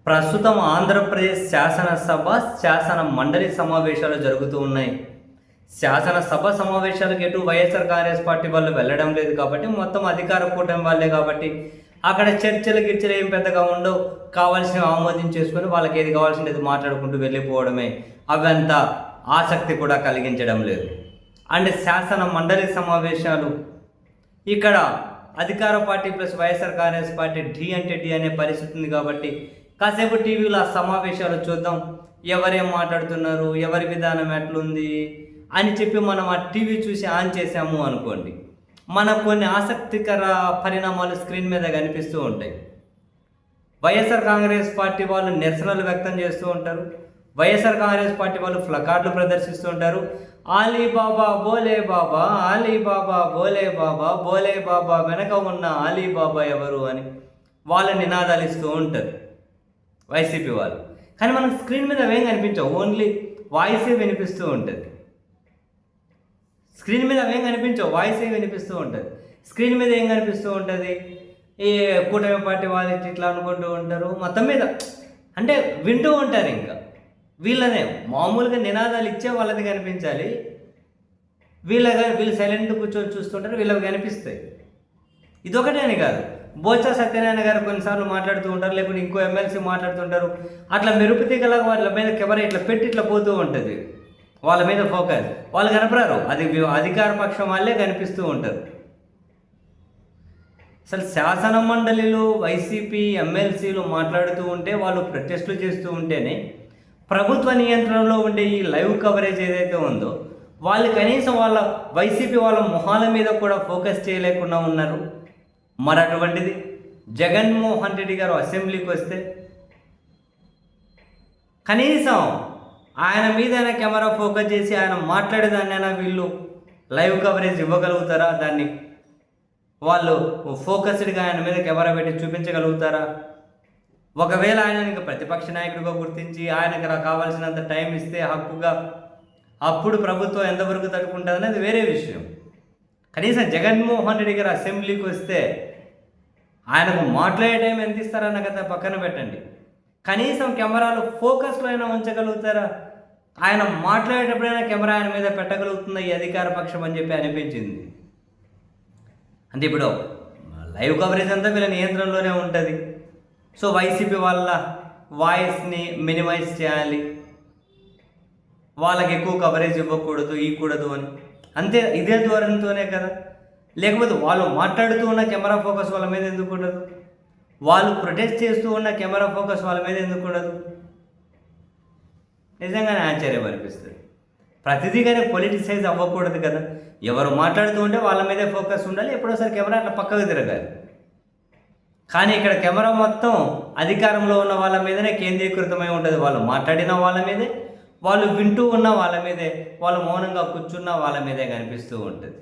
ప్రస్తుతం ఆంధ్రప్రదేశ్ శాసనసభ శాసన మండలి సమావేశాలు జరుగుతూ ఉన్నాయి. శాసనసభ సమావేశాలకు ఎటు వైఎస్ఆర్ కాంగ్రెస్ పార్టీ వాళ్ళు వెళ్ళడం లేదు కాబట్టి మొత్తం అధికార కూటమి వాళ్ళే కాబట్టి అక్కడ చర్చలు గిర్చలు ఏం పెద్దగా ఉండవు. కావాల్సిన ఆమోదించేసుకొని వాళ్ళకి ఏది కావాల్సినది మాట్లాడుకుంటూ వెళ్ళిపోవడమే. అవంత ఆసక్తి కూడా కలిగించడం లేదు. అండ్ శాసన మండలి సమావేశాలు ఇక్కడ అధికార party plus YSR Congress party ఢీ అంటే ఢీ అనే పరిస్థితి ఉంది కాబట్టి కాసేపు టీవీలో ఆ సమావేశాలు చూద్దాం, ఎవరేం మాట్లాడుతున్నారు, ఎవరి విధానం ఎట్లుంది అని చెప్పి మనం ఆ టీవీ చూసి ఆన్ చేసాము అనుకోండి, మనకు కొన్ని ఆసక్తికర పరిణామాలు స్క్రీన్ మీద కనిపిస్తూ ఉంటాయి. వైఎస్ఆర్ కాంగ్రెస్ పార్టీ వాళ్ళు నిరసనలు వ్యక్తం చేస్తూ ఉంటారు. వైఎస్ఆర్ కాంగ్రెస్ పార్టీ వాళ్ళు ప్లకార్డులు ప్రదర్శిస్తూ ఉంటారు. ఆలీబాబా బోలే బాబా, ఆలీబాబా బోలే బాబా, బోలే బాబా వెనక ఉన్న ఆలీబాబా ఎవరు అని వాళ్ళ నినాదాలు ఇస్తూ ఉంటారు వైసీపీ వాళ్ళు. కానీ మనకు స్క్రీన్ మీద అవేం కనిపించవు, ఓన్లీ వాయిసే వినిపిస్తూ ఉంటుంది. స్క్రీన్ మీద అవేం కనిపించవు, వాయిసే వినిపిస్తూ ఉంటుంది. స్క్రీన్ మీద ఏం కనిపిస్తూ ఉంటుంది, ఈ కూటమి పార్టీ వాళ్ళు ఇట్లా అనుకుంటూ ఉంటారు. మొత్తం మీద అంటే వింటూ ఉంటారు. ఇంకా వీళ్ళనే మామూలుగా నినాదాలు ఇచ్చే వాళ్ళది కనిపించాలి. వీళ్ళు సైలెంట్ కూర్చొని చూస్తుంటారు, వీళ్ళకి కనిపిస్తాయి. ఇదొకటే అని కాదు, బొత్స సత్యనారాయణ గారు కొన్నిసార్లు మాట్లాడుతూ ఉంటారు, లేకుంటే ఇంకో ఎమ్మెల్సీ మాట్లాడుతుంటారు. అట్లా మెరుపుతీగలా వాళ్ళ మీద కెమెరా ఇట్లా పెట్టి ఇట్లా పోతూ ఉంటుంది, వాళ్ళ మీద ఫోకస్. వాళ్ళు కనపరారు, అది అధికార పక్షం వాళ్ళే కనిపిస్తూ ఉంటారు. అసలు శాసన మండలిలో వైసీపీ ఎమ్మెల్సీలు మాట్లాడుతూ ఉంటే, వాళ్ళు ప్రొటెస్టులు చేస్తూ ఉంటేనే ప్రభుత్వ నియంత్రణలో ఉండే ఈ లైవ్ కవరేజ్ ఏదైతే ఉందో వాళ్ళు కనీసం వాళ్ళ వైసీపీ వాళ్ళ మొహాల మీద కూడా ఫోకస్ చేయలేకుండా ఉన్నారు. మరి అటువంటిది జగన్మోహన్ రెడ్డి గారు అసెంబ్లీకి వస్తే కనీసం ఆయన మీద కెమెరా ఫోకస్ చేసి ఆయన మాట్లాడేదాన్నైనా వీళ్ళు లైవ్ కవరేజ్ ఇవ్వగలుగుతారా? దాన్ని వాళ్ళు ఫోకస్డ్గా ఆయన మీద కెమెరా పెట్టి చూపించగలుగుతారా? ఒకవేళ ఆయనకి ప్రతిపక్ష నాయకుడిగా గుర్తించి ఆయనకు కావాల్సినంత టైం ఇస్తే హక్కుగా, అప్పుడు ప్రభుత్వం ఎంతవరకు తట్టుకుంటుంది అనేది వేరే విషయం. కనీసం జగన్మోహన్ రెడ్డి గారు అసెంబ్లీకి వస్తే ఆయనకు మాట్లాడే టైం ఎంత ఇస్తారన్న కదా పక్కన పెట్టండి, కనీసం కెమెరాలు ఫోకస్లో అయినా ఉంచగలుగుతారా? ఆయన మాట్లాడేటప్పుడైనా కెమెరా ఆయన మీద పెట్టగలుగుతుందా ఈ అధికార పక్షం అని చెప్పి అనిపించింది. అంటే ఇప్పుడు లైవ్ కవరేజ్ అంతా వీళ్ళ నియంత్రణలోనే ఉంటుంది. సో వైసీపీ వాళ్ళ వాయిస్ని మినిమైజ్ చేయాలి, వాళ్ళకి ఎక్కువ కవరేజ్ ఇవ్వకూడదు, ఇవ్వకూడదు అని అంతే. ఇదే ధోరణితోనే కదా. లేకపోతే వాళ్ళు మాట్లాడుతూ ఉన్న కెమెరా ఫోకస్ వాళ్ళ మీద ఎందుకు ఉండదు? వాళ్ళు ప్రొటెస్ట్ చేస్తూ ఉన్న కెమెరా ఫోకస్ వాళ్ళ మీద ఎందుకు ఉండదు? నిజంగానే ఆశ్చర్యం అనిపిస్తుంది. ప్రతిదీ కానీ పొలిటిసైజ్ అవ్వకూడదు కదా. ఎవరు మాట్లాడుతూ ఉంటే వాళ్ళ మీదే ఫోకస్ ఉండాలి, ఎప్పుడోసారి కెమెరా అట్లా పక్కకు తిరగాలి. కానీ ఇక్కడ కెమెరా మొత్తం అధికారంలో ఉన్న వాళ్ళ మీదనే కేంద్రీకృతమై ఉంటుంది. వాళ్ళు మాట్లాడిన వాళ్ళ మీదే, వాళ్ళు వింటూ ఉన్న వాళ్ళ మీదే, వాళ్ళు మౌనంగా కూర్చున్న వాళ్ళ మీదే కనిపిస్తూ ఉంటుంది.